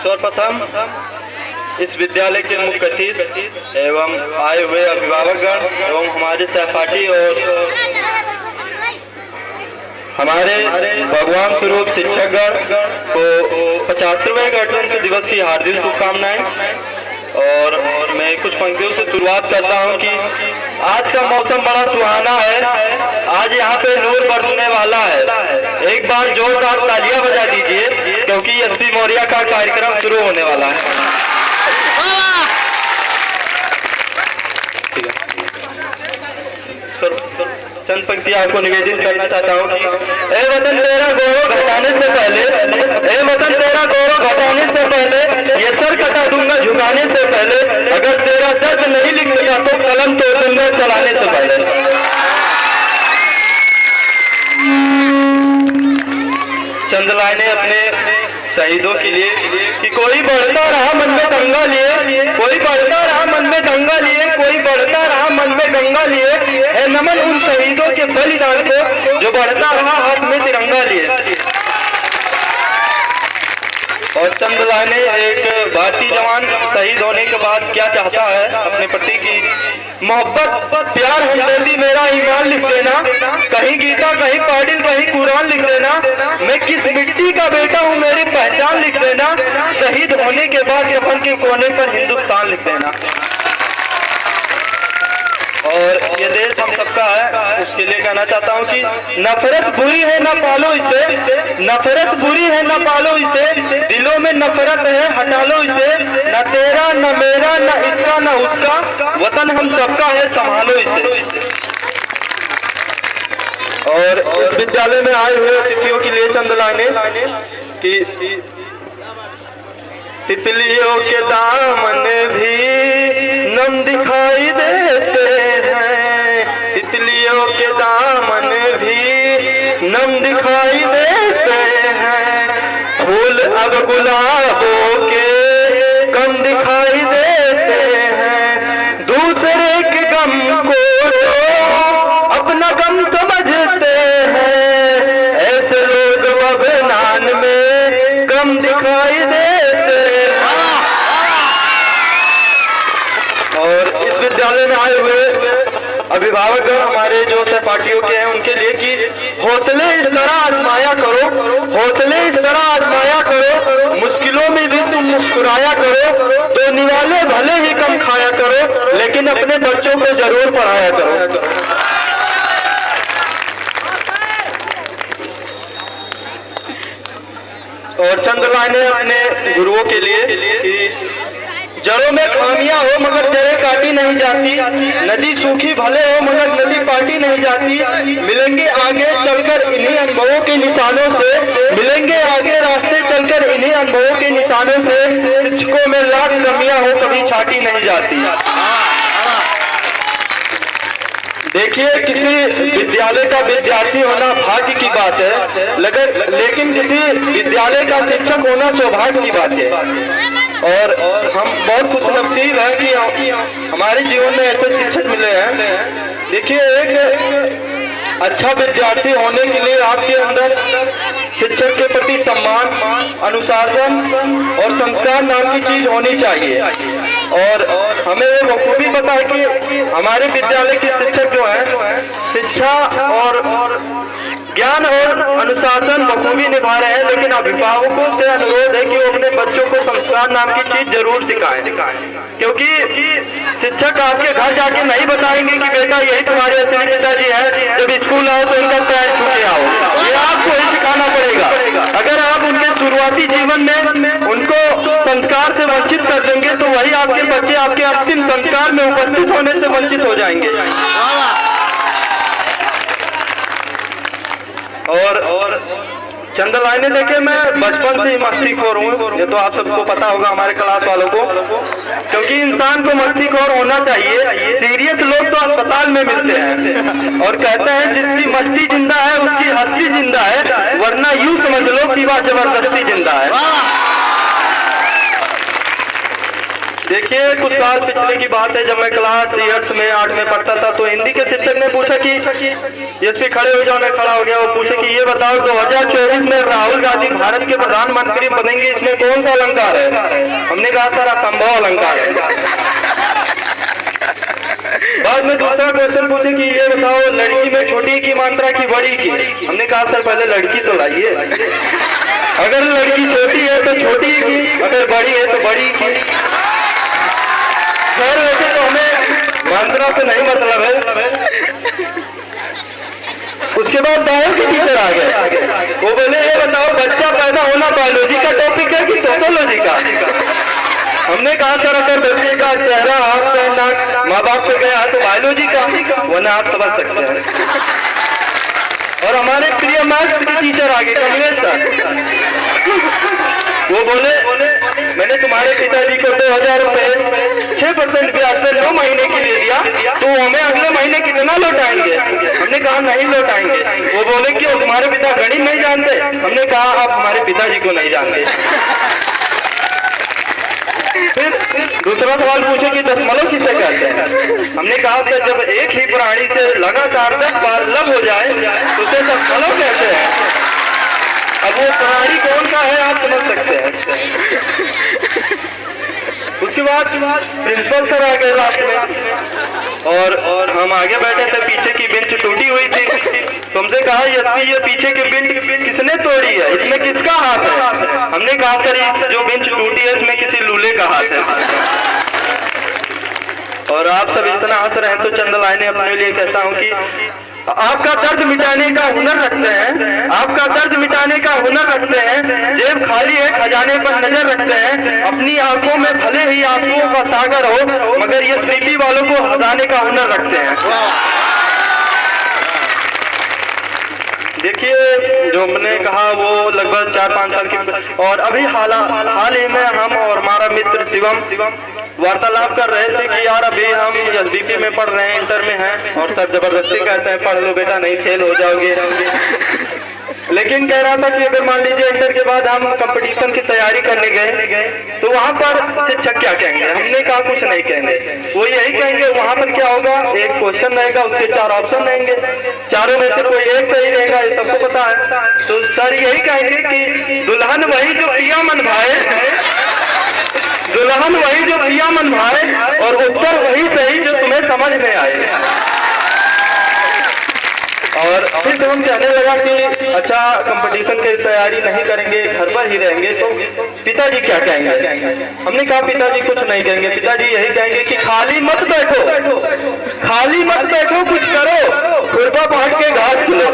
सर्वप्रथम इस विद्यालय के मुख्य अतिथि एवं आए हुए अभिभावकगण एवं हमारे सहपाठी और हमारे भगवान स्वरूप शिक्षकगण को 75वें गणतंत्र दिवस की हार्दिक शुभकामनाएं। और मैं कुछ पंक्तियों से शुरुआत करता हूं कि आज का मौसम बड़ा सुहाना है, आज यहाँ पे नूर बरसने वाला है। एक बार जोरदार तालियां बजा दीजिए क्योंकि एसपी मौर्या का कार्यक्रम शुरू होने वाला है। ठीक है, चंद पंक्तियां आपको निवेदित करना चाहता हूँ कि ए वतन तेरा गौरव घटाने से पहले, ए वतन तेरा गौरव घटाने से पहले ये सर कटा दूंगा झुकाने से पहले, अगर तेरा दर्द नहीं लिख सका तो कलम तोड़ दूंगा चलाने से पहले। चंद लाइनें अपने शहीदों के लिए कि कोई बढ़ता रहा मन में दंगा लिए, कोई बढ़ता रहा मन में दंगा लिए, कोई बढ़ता रहा मन में गंगा लिए, है नमन उन शहीदों के बलिदान को जो बढ़ता रहा हाथ में तिरंगा लिए। और चंद लाइनें एक भारतीय जवान शहीद होने के बाद क्या चाहता है अपने पति की मोहब्बत प्यार हमदर्दी मेरा ईमान लिख देना, कहीं गीता कहीं पाटिल कहीं कुरान लिख देना, मैं किस मिट्टी का बेटा हूँ मेरी पहचान लिख देना, शहीद होने के बाद कफन के कोने पर हिंदुस्तान लिख देना। और ये देश हम सबका है, उसके लिए कहना चाहता हूँ कि नफरत बुरी है न पालो इसे, नफरत बुरी है न पालो इसे, दिलों में नफरत है हटा लो इसे, न तेरा न मेरा न इसका न उसका, वतन हम सबका है संभालो इसे। और इस विद्यालय में आए हुए अतिथियों के लिए चंद लाइनें कि तितलियों के दामन भी नम दिखाई देते हैं, तितलियों के दामन भी नम दिखाई देते हैं, फूल अब गुलाबों के कम दिखाई देते हैं, दूसरे के गम को जो अपना गम समझते हैं, ऐसे लोग बबनान में कम दिखाई देते हैं। और इस विद्यालय में आए हुए अभिभावक हमारे जो सहपाठियों के हैं उनके लिए कि हौसले इस तरह आजमाया करो, हौसले इस तरह आजमाया करो, मुश्किलों में भी तुम मुस्कुराया करो, तो निवाले भले ही कम खाया करो लेकिन अपने बच्चों को जरूर पढ़ाया करो। और चंद लाइनें अपने गुरुओं के लिए कि जड़ों में खामियां हो मगर जड़ें काटी नहीं जाती, नदी सूखी भले हो मगर नदी पाटी नहीं जाती, मिलेंगे आगे चलकर इन्हीं अनुभवों के निशानों से, मिलेंगे आगे रास्ते चलकर इन्हीं अनुभवों के निशानों से, शिक्षकों में लाख कमियां हो कभी छाटी नहीं जाती। देखिए, किसी विद्यालय का विद्यार्थी होना भाग्य की बात है, लेकिन किसी विद्यालय का शिक्षक होना सौभाग्य की बात है। और हम बहुत खुशनसीब हैं कि हमारे जीवन में ऐसे शिक्षक मिले हैं। देखिए, एक अच्छा विद्यार्थी होने के लिए आपके अंदर शिक्षक के प्रति सम्मान, अनुशासन और संस्कार नाम की चीज होनी चाहिए। और हमें ये बखूबी पता है कि हमारे विद्यालय के शिक्षक जो हैं शिक्षा और ज्ञान और अनुशासन बखूबी निभा रहे हैं, लेकिन अभिभावकों से अनुरोध है कि वो अपने बच्चों को संस्कार नाम की चीज जरूर सिखाएं, क्योंकि शिक्षक आपके घर जाके नहीं बताएंगे कि बेटा यही तुम्हारे असली पिताजी हैं, जब स्कूल आओ तो इनका पैर छूटे आओ, ये आपको ही सिखाना पड़ेगा। अगर आप उनके शुरुआती जीवन में उनको संस्कार से वंचित कर देंगे तो वही आपके बच्चे आपके अंतिम संस्कार में उपस्थित होने से वंचित हो जाएंगे। और चंद लाइनें देखे, मैं बचपन से ही मस्तीखोर हूँ, ये तो आप सबको पता होगा हमारे क्लास वालों को, क्योंकि इंसान को मस्तीखोर होना चाहिए। सीरियस लोग तो अस्पताल में मिलते हैं और कहते हैं जिसकी मस्ती जिंदा है उसकी हस्ती जिंदा है, वरना यूं समझ लो कि वह जबरदस्ती जिंदा है। देखिए कुछ साल पिछले की बात है, जब मैं क्लास 8 में पढ़ता था, तो हिंदी के शिक्षक ने पूछा कि एसपी खड़े हो जाओ। मैं खड़ा हो गया। वो पूछे कि ये बताओ 2024 में राहुल गांधी भारत के प्रधानमंत्री बनेंगे, इसमें कौन सा अलंकार है? हमने कहा सर असंभव अलंकार है। बाद में दूसरा क्वेश्चन पूछे कि ये बताओ लड़की में छोटी की मात्रा की बड़ी की? हमने कहा सर पहले लड़की तो लाइए, अगर लड़की छोटी है तो छोटी की, अगर बड़ी है तो बड़ी की। सर वैसे तो हमें मात्रा से नहीं मतलब है। उसके बाद बायो के टीचर आ गए। वो बोले ये बताओ बच्चा पैदा होना बायोलॉजी का टॉपिक है कि सोशोलॉजी का? हमने कहा सर अगर बच्चे का चेहरा हाथ नाक माँ बाप से गया तो बायोलॉजी का, वरना आप समझ सकते हैं। और हमारे प्रिय मैथ्स के टीचर आगे कमलेश सर, वो बोले मैंने तुम्हारे पिताजी को 2000 रुपए 6% ब्याज पे 9 महीने के लिए दिया, तो हमें अगले महीने कितना लौटाएंगे? हमने कहा नहीं लौटाएंगे। वो बोले क्यों, तुम्हारे पिता गणित नहीं जानते? हमने कहा आप हमारे पिताजी को नहीं जानते। फिर दूसरा सवाल पूछे कि दशमलव किसे कहते हैं? हमने कहा कि जब एक ही प्राणी से लगातार 10 बार लब हो जाए तो उसे दशमलव कहते हैं। अब वो प्राणी कौन सा है आप समझ सकते हैं। उसके बाद प्रिंसिपल सर आ गए लास्ट में, और हम आगे बैठे थे, पीछे की बेंच टूटी हुई थी। तुमसे कहा ये पीछे की बेंच किसने तोड़ी है, इसमें किसका हाथ है? हमने कहा सर जो बेंच टूटी है इसमें किसी लूले का हाथ है। और आप सब इतना हंस रहे हैं तो चंद लाइनें अपने लिए कहता हूँ कि आपका दर्द मिटाने का हुनर रखते हैं, आपका दर्द मिटाने का हुनर रखते हैं, जेब खाली है खजाने पर नजर रखते हैं, अपनी आंखों में भले ही आंसुओं का सागर हो मगर ये स्थिति वालों को हंसाने का हुनर रखते हैं। देखिए जो मैंने कहा वो लगभग 4-5 साल की, और अभी हाल ही में हम और हमारा मित्र शिवम वार्तालाप कर रहे थे कि यार अभी हम एसबीपी में पढ़ रहे हैं, इंटर में हैं, और सर जबरदस्ती कहते हैं पढ़ लो बेटा नहीं फेल हो जाओगे। लेकिन कह रहा था कि अगर मान लीजिए इंटर के बाद हम कंपटीशन की तैयारी करने गए तो वहाँ पर शिक्षक क्या कहेंगे? हमने कहा कुछ नहीं कहेंगे, वो यही कहेंगे वहाँ पर क्या होगा, एक क्वेश्चन रहेगा उसके 4 ऑप्शन रहेंगे, चारों में से कोई एक सही रहेगा, ये सबको पता है। तो सर यही कहेंगे कि दुल्हन वही जो पिया मन भाए, दुल्हन वही जो पिया मन भाए, और उत्तर वही सही जो तुम्हें समझ में आए। और फिर जब हम कहने लगा कि अच्छा कंपटीशन की तैयारी नहीं करेंगे, घर पर ही रहेंगे, तो पिताजी क्या कहेंगे? हमने कहा पिताजी कुछ नहीं कहेंगे, पिताजी यही कहेंगे कि खाली मत बैठो, खाली मत बैठो, कुछ करो, खुरपा पाट के घास खिलो।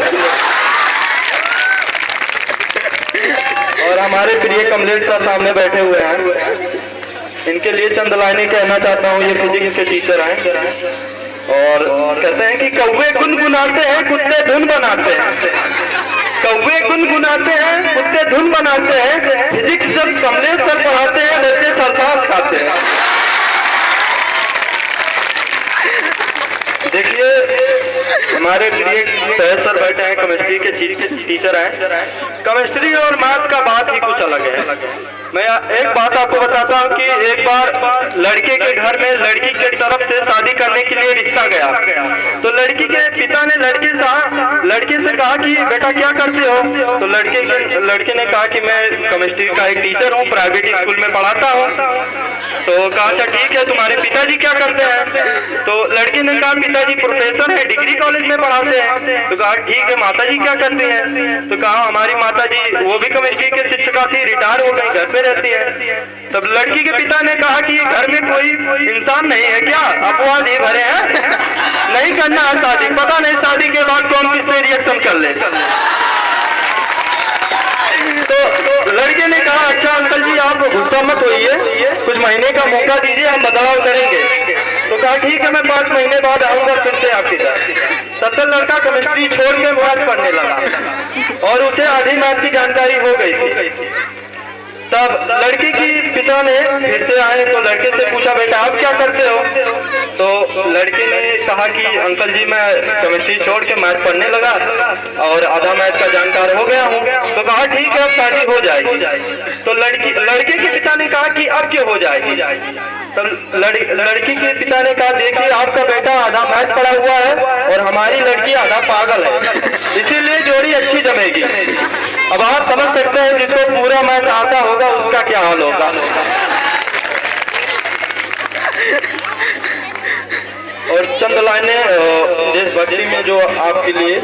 और हमारे प्रिय कमलेश सर सामने बैठे हुए हैं, इनके लिए चंद लाइनें कहना चाहता हूँ। ये फिजिक्स के टीचर हैं और कहते हैं कि कौवे गुनगुनाते हैं कुत्ते धुन बनाते हैं, कौवे गुनगुनाते हैं कुत्ते धुन बनाते हैं, फिजिक्स जब कमलेश सर पढ़ाते हैं बच्चे सरसास खाते हैं। देखिए हमारे प्रिय सर बैठे हैं, केमिस्ट्री के टीचर हैं। केमिस्ट्री और मैथ का बात ही कुछ अलग है। मैं एक बात आपको बताता हूँ कि एक बार लड़के के घर में लड़की के तरफ से शादी करने के लिए रिश्ता गया, तो लड़की के पिता ने लड़के से कहा कि बेटा क्या करते हो? तो लड़के ने कहा कि मैं केमिस्ट्री का एक टीचर हूँ, प्राइवेट स्कूल में पढ़ाता हूँ। तो कहा अच्छा ठीक है, तुम्हारे पिताजी क्या करते हैं? तो लड़के ने कहा पिताजी प्रोफेसर है, डिग्री कॉलेज में पढ़ाते हैं। तो कहा ठीक है, माताजी क्या करती हैं? तो कहा हमारी माताजी वो भी केमिस्ट्री के शिक्षिका थी, रिटायर हो गई, घर पे रहती है। तब लड़की के पिता ने कहा कि घर में कोई इंसान नहीं है क्या? अपवाद ये भरे हैं, नहीं करना है शादी, पता नहीं शादी के बाद कौन किससे रिएक्शन कर ले। तो लड़के ने कहा अच्छा अंकल जी आप गुस्सा मत होइए, कुछ महीने का मौका दीजिए, हम बदलाव करेंगे। तो कहा ठीक है, मैं 5 महीने बाद आऊंगा फिर से आपके साथ। तब तक लड़का केमिस्ट्री छोड़ के मैथ पढ़ने लगा और उसे आधी मैथ की जानकारी हो गई थी। तब लड़की की पिता ने फिर से आए तो लड़के से पूछा, बेटा आप क्या करते हो? तो लड़के ने कहा कि अंकल जी मैं केमिस्ट्री छोड़ के मैथ पढ़ने लगा और आधा मैथ का जानकार हो गया हूँ। तो कहा ठीक है अब शादी हो जाएगी। तो लड़के के पिता ने कहा कि अब क्यों हो जाएगी? तो लड़की के पिता ने कहा, देखिए आपका बेटा आधा मैथ पढ़ा हुआ है और हमारी लड़की आधा पागल है, इसीलिए जोड़ी अच्छी जमेगी। अब आप समझ सकते हैं जिसको पूरा मैथ आता होगा उसका क्या हाल होगा। और चंद लाइनें देशभक्ति में जो आपके लिए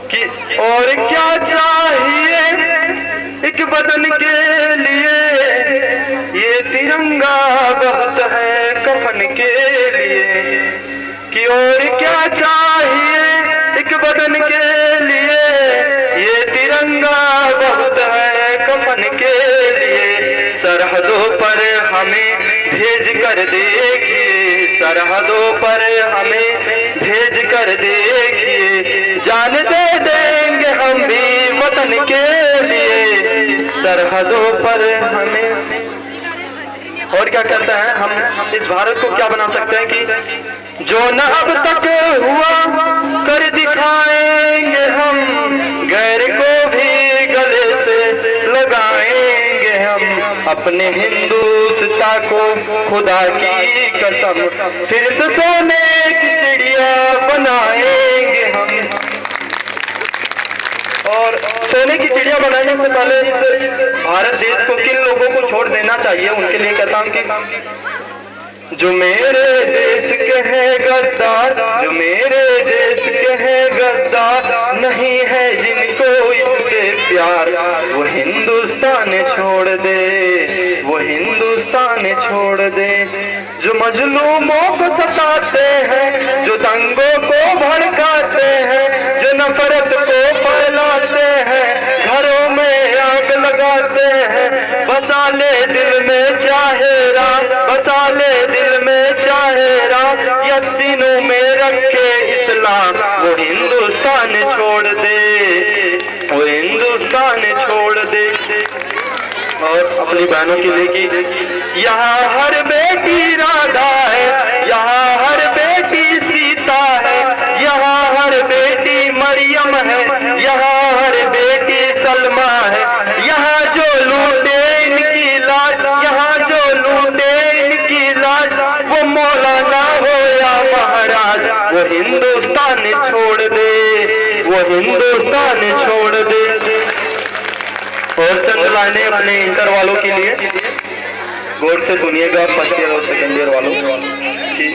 कि और क्या चाहिए एक बदन के लिए, ये तिरंगा बहुत है कफन के लिए। कि और क्या चाहिए एक बदन के लिए, ये तिरंगा बहुत है कफन के लिए। सरहदों पर हमें भेज कर देखिए, सरहदों पर हमें भेज कर देखिए, जान दे देंगे हम भी वतन के लिए, सरहदों पर हमें। और क्या कहता है, हम इस भारत को क्या बना सकते हैं कि जो न अब तक हुआ कर दिखाएंगे हम, गैर को भी गले से लगाएंगे हम, अपने हिंदुस्तां को खुदा की कसम फिर से सोने की चिड़िया बनाएंगे हम। और सोने की चिड़िया बनाने से पहले इस भारत देश को किन लोगों को छोड़ देना चाहिए उनके लिए कहता हूं कि जो मेरे देश के हैं गद्दार, जो मेरे देश के हैं गद्दार, नहीं है जिनको इससे प्यार, वो हिंदुस्तान छोड़ दे, वो हिंदुस्तान छोड़ दे। जो मजलूमों को सताते हैं, जो दंगों को भड़काते हैं, जो नफरत को फैलाते हैं, घरों में आग लगाते हैं, बसा ले दिल में चाहे राम, बसा ले दिल में चाहे राम, या सीनों में रखे इस्लाम, वो हिंदुस्तान छोड़ दे, वो हिंदुस्तान छोड़ दे। और अपनी बहनों के लिए कि यहाँ हर बेटी राधा है, यहाँ हर बेटी सीता है, यहाँ हर बेटी मरियम है, यहाँ हर बेटी सलमा है, यहाँ जो लूटे इनकी लाश, यहाँ जो लूटे इनकी लाश, वो मौलाना हो या महाराज, वो हिंदुस्तान छोड़ दे, वो हिंदुस्तान छोड़ दे। और चंद लाइनें अपने इंटर वालों के लिए, गौर से सुनिएगा, फर्स्ट ईयर और सेकेंड ईयर वालों की।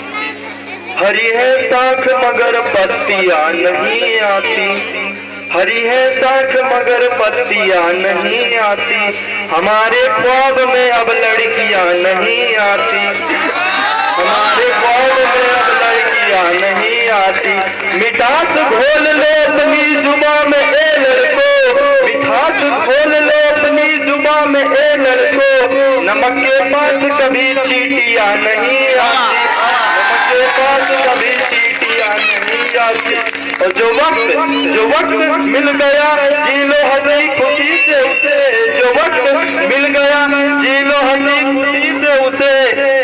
हरी है साख मगर पत्तियां नहीं आती, हरी है साख मगर पत्तियां नहीं आती, हमारे ख्वाब में अब लड़कियां नहीं आती, हमारे ख्वाब में अब लड़कियां नहीं आती। मिठास घोल लो अपनी जुबान में ए लड़को, मिठास घोल लो अपनी जुबान में ए लड़को, नमक के पास कभी चींटियां नहीं आती, नमक के पास कभी चींटियां नहीं आती। और जो वक्त मिल गया जी लो हंसी खुशी से उसे, जो वक्त मिल गया जी लो हंसी खुशी से उसे,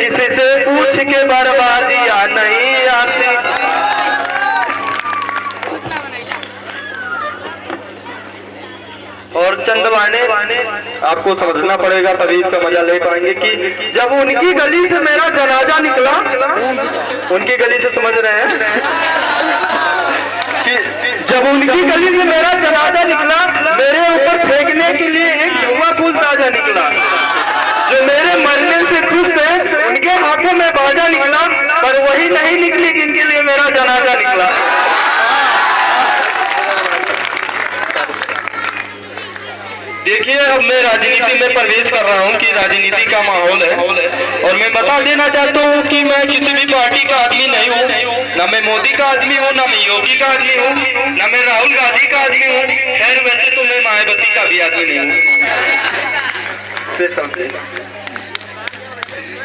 किसी से पूछ के बर्बादियां नहीं आती। और चंद लाइनें आपको समझना पड़ेगा तभी इसका मजा ले पाएंगे कि जब उनकी गली से मेरा जनाजा निकला, उनकी गली से समझ रहे हैं कि जब उनकी गली से मेरा जनाजा निकला, मेरे ऊपर फेंकने के लिए एक धुआं फूल ताजा निकला। जो मेरे मरने से खुश थे उनके हाथों में बाजा निकला, पर वही नहीं निकली जिनके लिए मेरा जनाजा निकला। देखिए अब मैं राजनीति में प्रवेश कर रहा हूं कि राजनीति का माहौल है, और मैं बता देना चाहता हूं कि मैं किसी भी पार्टी का आदमी नहीं हूं, न मैं मोदी का आदमी हूं, न मैं योगी का आदमी हूं, न मैं राहुल गांधी का आदमी हूं। खैर वैसे तो मैं मायावती का भी आदमी नहीं हूं।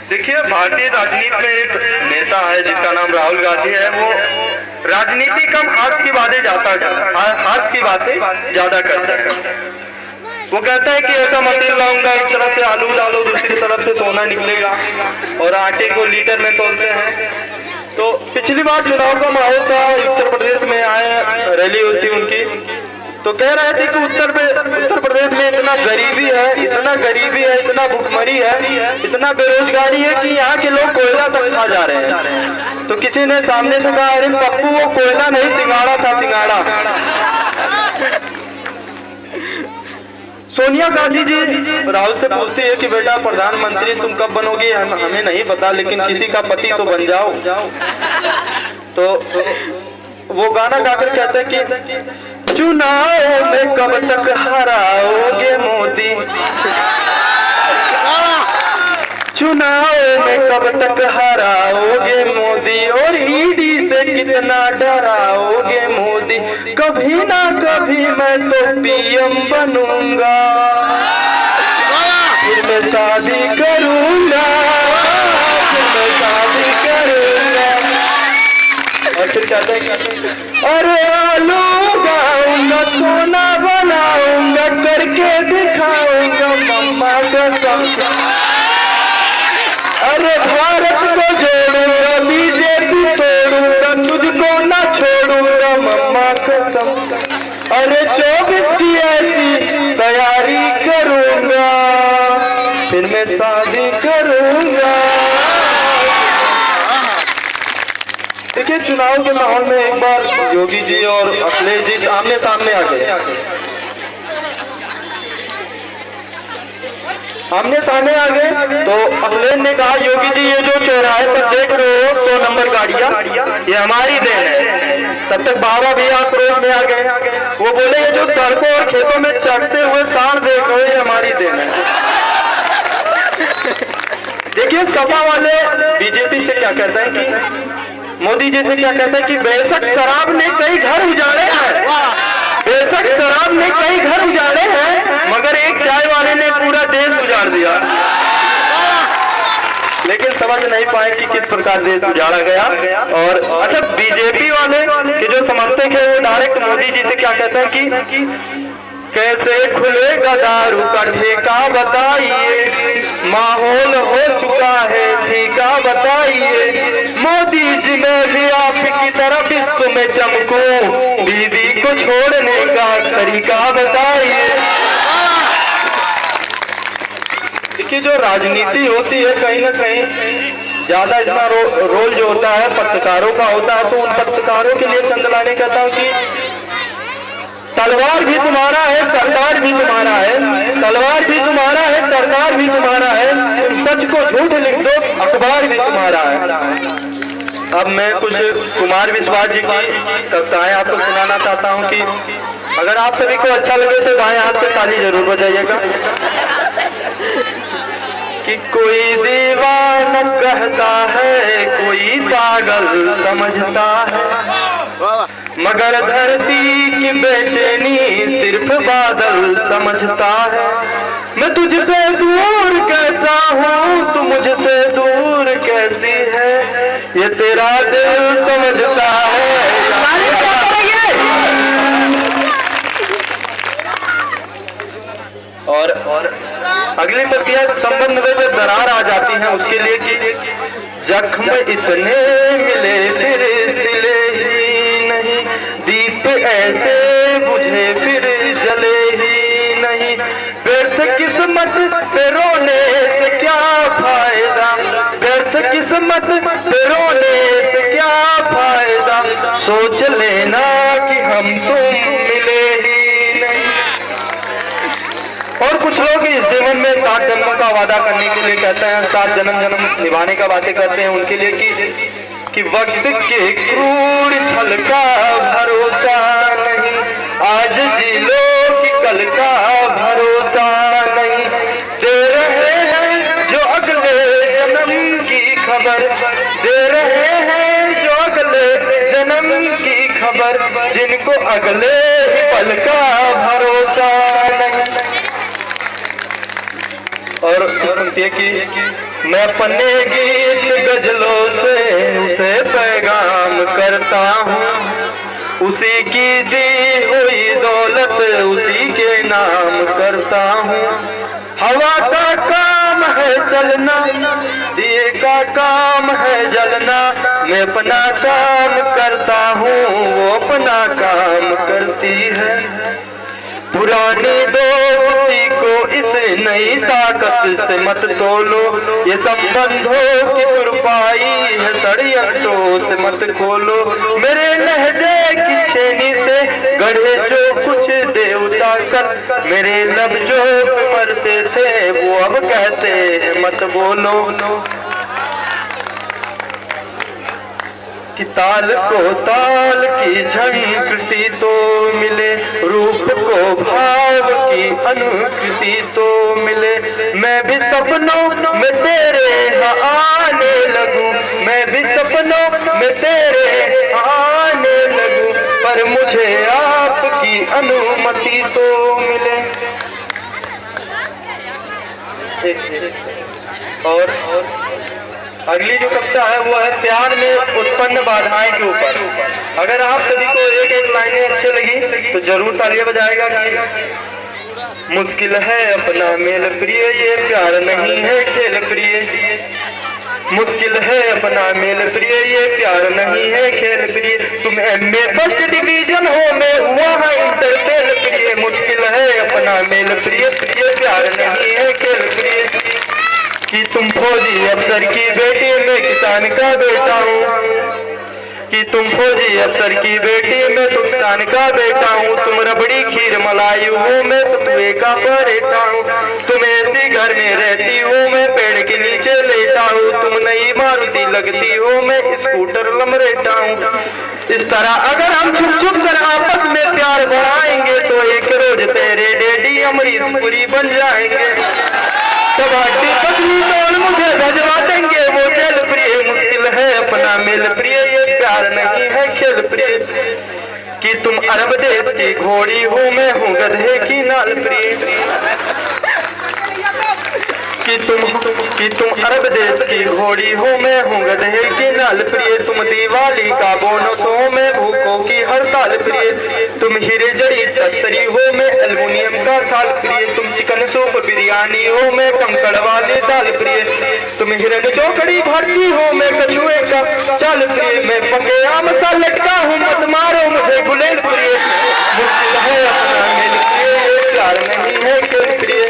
देखिए भारतीय राजनीति में एक नेता है जिसका नाम राहुल गांधी है। वो राजनीति कम हाथ की बातें ज्यादा करता है। वो कहता है कि ऐसा मशीन लाऊंगा, एक तरफ से आलू डालो, दूसरी तरफ से सोना निकलेगा, और आटे को लीटर में तोलते हैं। तो पिछली बार चुनाव का माहौल था, उत्तर प्रदेश में आए, रैली हुई थी उनकी, तो कह रहे थे कि उत्तर प्रदेश में इतना गरीबी है, इतना भुखमरी है, इतना बेरोजगारी है कि यहाँ के लोग कोयला तक खा जा रहे हैं। तो किसी ने सामने से कहा, अरे पप्पू वो कोयला नहीं सिंगाड़ा था, सिंगाड़ा। सोनिया गांधी जी राहुल से पूछती है कि बेटा प्रधानमंत्री तुम कब बनोगे, हमें नहीं पता, लेकिन किसी का पति तो बन जाओ। तो वो गाना गाकर कहते हैं कि चुनाव में कब तक हराओगे मोदी, चुनाव में कब तक हराओगे मोदी, और ईडी से कितना डराओगे मोदी, कभी ना कभी मैं तो पीएम बनूंगा, फिर मैं शादी करूंगा, फिर मैं शादी करूंगा। और फिर कहते हैं अरे आलू गाऊंगा, सोना बनाऊंगा, करके दिखाऊंगा मम्मा कसम, अरे भारत को जोड़ूंगा, बीजेपी तोड़ूंगा, तुझको ना छोड़ूंगा मम्मा कसम, अरे 24 की ऐसी तैयारी करूंगा, फिर मैं शादी करूंगा। देखिए चुनाव के माहौल में एक बार योगी जी और अखिलेश जी आमने सामने आ गए, तो अखिलेश ने कहा योगी जी ये जो चौराहे पर देख रहे हो 100 नंबर गाड़ियां, ये हमारी देन है। तब तक बाबा भी आक्रोश में आ गए, वो बोले ये जो सड़कों और खेतों में चढ़ते हुए सांड देख रहे हो ये हमारी देन है। देखिए सपा वाले बीजेपी से क्या कहते हैं कि मोदी जी से क्या कहते हैं कि बेशक शराब ने कई घर उजाड़े हैं, बेशक शराब ने कई घर उजाड़े हैं, मगर एक चाय वाले ने पूरा देश उजाड़ दिया। लेकिन समझ नहीं पाए कि किस प्रकार देश उजाड़ा गया। और अच्छा बीजेपी वाले के जो समर्थक है वो डायरेक्ट मोदी जी से क्या कहते हैं कि कैसे खुलेगा दारू का ठेका बताइए, माहौल हो चुका है फीका बताइए, मोदी जी मैं भी आपकी तरफ विश्व में चमकूं, बीवी को छोड़ने का तरीका बताइए। देखिए जो राजनीति होती है कहीं ना कहीं ज्यादा इसका रोल जो होता है पत्रकारों का होता है, तो उन पत्रकारों के लिए चंदलानी कहता हूँ कि तलवार भी तुम्हारा है, सरकार भी तुम्हारा है, तलवार भी तुम्हारा है, सरकार भी तुम्हारा है, तुम सच को झूठ लिख दो, अखबार भी तुम्हारा है। अब मैं कुछ कुमार विश्वास जी की कविताएं आपको सुनाना चाहता हूं कि अगर आप सभी को अच्छा लगे तो दाएं हाथ से ताली जरूर बजाइएगा। कि कोई दीवाना कहता है, कोई पागल समझता है, मगर धरती की बेचैनी सिर्फ बादल समझता है। मैं तुझसे दूर कैसा हूँ, तू मुझसे दूर कैसी है, ये तेरा दिल समझता है। और अगली पंक्तियां संबंध में जो दरार आ जाती है उसके लिए कि जख्म इतने मिले फिर सिले ही नहीं, दीप ऐसे बुझे फिर जले ही नहीं, व्यर्थ किस्मत पे रोने से क्या फायदा, व्यर्थ किस्मत पे रोने से क्या फायदा, सोच लेना कि हम तुम मिले ही नहीं। और कुछ लोग इस जीवन में 7 जन्मों का वादा करने के लिए कहते हैं, 7 जन्म निभाने का बातें करते हैं उनके लिए कि वक्त के क्रूर छल का भरोसा नहीं, आज जी लो कि कल का भरोसा नहीं, दे रहे हैं जो अगले जन्म की खबर, दे रहे हैं जो अगले जन्म की खबर, जिनको अगले पल का भरोसा नहीं। और सुनती कि मैं अपने गीत गजलों से उसे पैगाम करता हूँ, उसी की दी हुई दौलत उसी के नाम करता हूँ। हवा का काम है चलना, दिए का काम है जलना, मैं अपना काम करता हूँ, वो अपना काम करती है। पुरानी दोस्ती को इस नई ताकत से मत तोलो, ये संबंधों की तुरपाई है षड्यंत्रों से मत खोलो। मेरे लहजे की छेनी से गढ़े जो कुछ देवता कर, मेरे लब जो मरते थे वो अब कहते हैं मत बोलो। कि ताल को ताल की झंकृति तो मिले, रूप को भाव की अनुकृति तो मिले। मैं भी सपनों में तेरे आने लगूं, मैं भी सपनों में तेरे आने लगूं, पर मुझे आपकी अनुमति तो मिले। और अगली जो कविता है वो है प्यार में उत्पन्न बाधाएं के ऊपर। अगर आप सभी को एक एक लाइनें अच्छी लगी तो जरूर तालियां बजाएगा कि मुश्किल है अपना मेल प्रिय, ये प्यार नहीं है खेल प्रिय। मुश्किल है अपना मेल प्रिय, ये प्यार नहीं है खेल प्रिय। तुम एमए फर्स्ट डिवीजन हो, मैं हुआ है इंटर फेल प्रिय। मुश्किल है अपना मेल प्रिय, ये प्यार नहीं है खेल प्रिय। कि तुम फौजी अफसर की बेटी, मैं किसान का बेटा हूँ। कि तुम फौजी अफसर की बेटी, मैं तो किसान का बेटा हूँ। तुम रबड़ी खीर मलाई हो, मैं सतुए का परेठा हूँ। तुम ऐसी घर में रहती हो, मैं पेड़ के नीचे लेटा हूँ। तुम नई मारुति लगती हो, मैं स्कूटर लमरेटा हूँ। इस तरह अगर हम छुप छुप कर आपस में प्यार बढ़ाएंगे तो एक रोज तेरे डैडी अमरीश पुरी बन जाएंगे। सबाटी पत्नी तोड़ मुझे भजवा देंगे, वो खेल प्रिय। मुश्किल है अपना मेल प्रिय, ये प्यार नहीं है खेल प्रिय। कि तुम अरब देश की घोड़ी हो, मैं हूँ गधे की नाल प्रिय। कि तुम अरब देश की घोड़ी हो, मैं हूँ गधे की नाल प्रिय। तुम दिवाली का बोनस हो, मैं भूखों की हड़ताल प्रिय। तुम हीरे जड़ी तस्तरी हो, मैं एल्युमिनियम का थाल प्रिय। तुम चिकन सूप बिरयानी हो, मैं कंकड़ वाली दाल प्रिय। तुम हिरन चौकड़ी भरती हो, मैं कछुए का चाल प्रिय। मैं पके आम सा लटका हूँ, मत मारो मुझे गुलेल प्रिय। मुश्किल है अपना मेल प्रिय, ये प्यार नहीं है खेल प्रिय।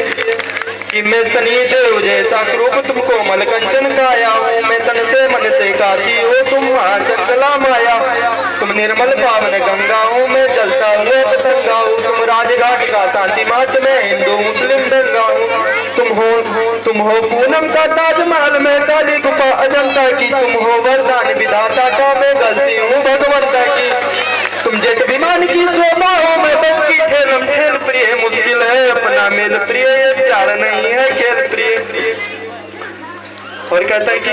कि मैं सनी देव जैसा रूप तुमको मल कंचन काया हूँ। मैं तन से मन से काती हो, तुम वहाँ चंचला माया। तुम निर्मल पावन गंगा हूँ, मैं जलता हुए पतंगा हूँ। तुम राजघाट का शांति मार्च में हिंदू मुस्लिम दंगा हूँ। तुम हो पूनम का ताजमहल में काली गुफा अजंता की। तुम हो वरदान विधाता का, मैं गलती हूँ भगवंता की। तुम जेट विमान की शोभा हो, मैं बस की ठेलम ठेल प्रिय। मुश्किल है अपना मेल प्रिय, ये प्यार नहीं है खेल प्रिय। और कहता है कि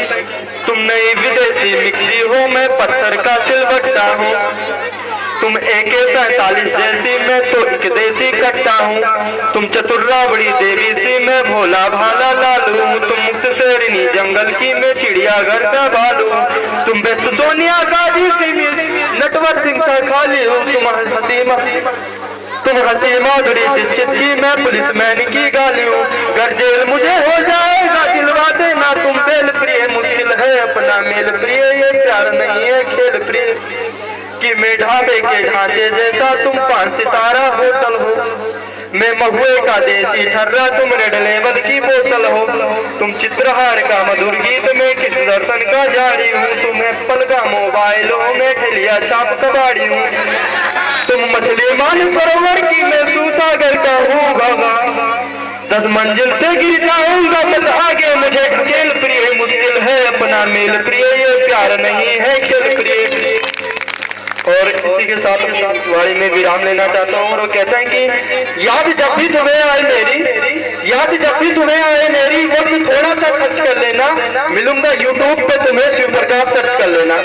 तुम नई विदेशी मिक्सी हो, मैं पत्थर का सिलवट्टा हूँ। तुम AK-47 जैसी, मैं तो एक देसी कट्टा हूँ। तुम चतुर्रावड़ी देवी सी, मैं भोला भाला लालू। तुम मुक्त शेरनी जंगल की, मैं चिड़ियाघर का भालू। तुम बेस्ट सोनिया गाजी सी, नटवर सिंह का खाली हूँ। तुम हसी माधुरी दीक्षित की, मैं पुलिसमैन की गाली हूँ। घर जेल मुझे हो जाएगा, दिलवा देना तुम बेल प्रिय। मुश्किल है अपना मेल प्रिय, ये प्यार नहीं है खेल प्रिय। कि मैं ढाबे के ढांचे जैसा, तुम 5 सितारा होटल हो। मैं महुए का देसी ठर्रा, तुम रेड लेवल की बोतल हो। तुम चित्रहार का मधुर गीत, मैं किस दर्शन का जारी हूँ। तुम एप्पल का मोबाइल हो, मैं ठेलिया छाप कबाड़ी हूँ। तुम मछली मान सरोवर की, मैं सूसागर का हूँ बाबा। 10 मंजिल से गिर जाऊंगा, मत आगे मुझे खेल प्रिय। मुश्किल है अपना मेल प्रिय, ये प्यार नहीं है खेल प्रिय। और इसी के साथ वाणी में विराम लेना चाहता हूँ। और कहते हैं कि याद जब भी तुम्हें आए मेरी, याद जब भी तुम्हें आए मेरी, वक्त थोड़ा सा खर्च कर लेना। मिलूंगा YouTube पे, तुम्हें शिव प्रकाश सर्च कर लेना।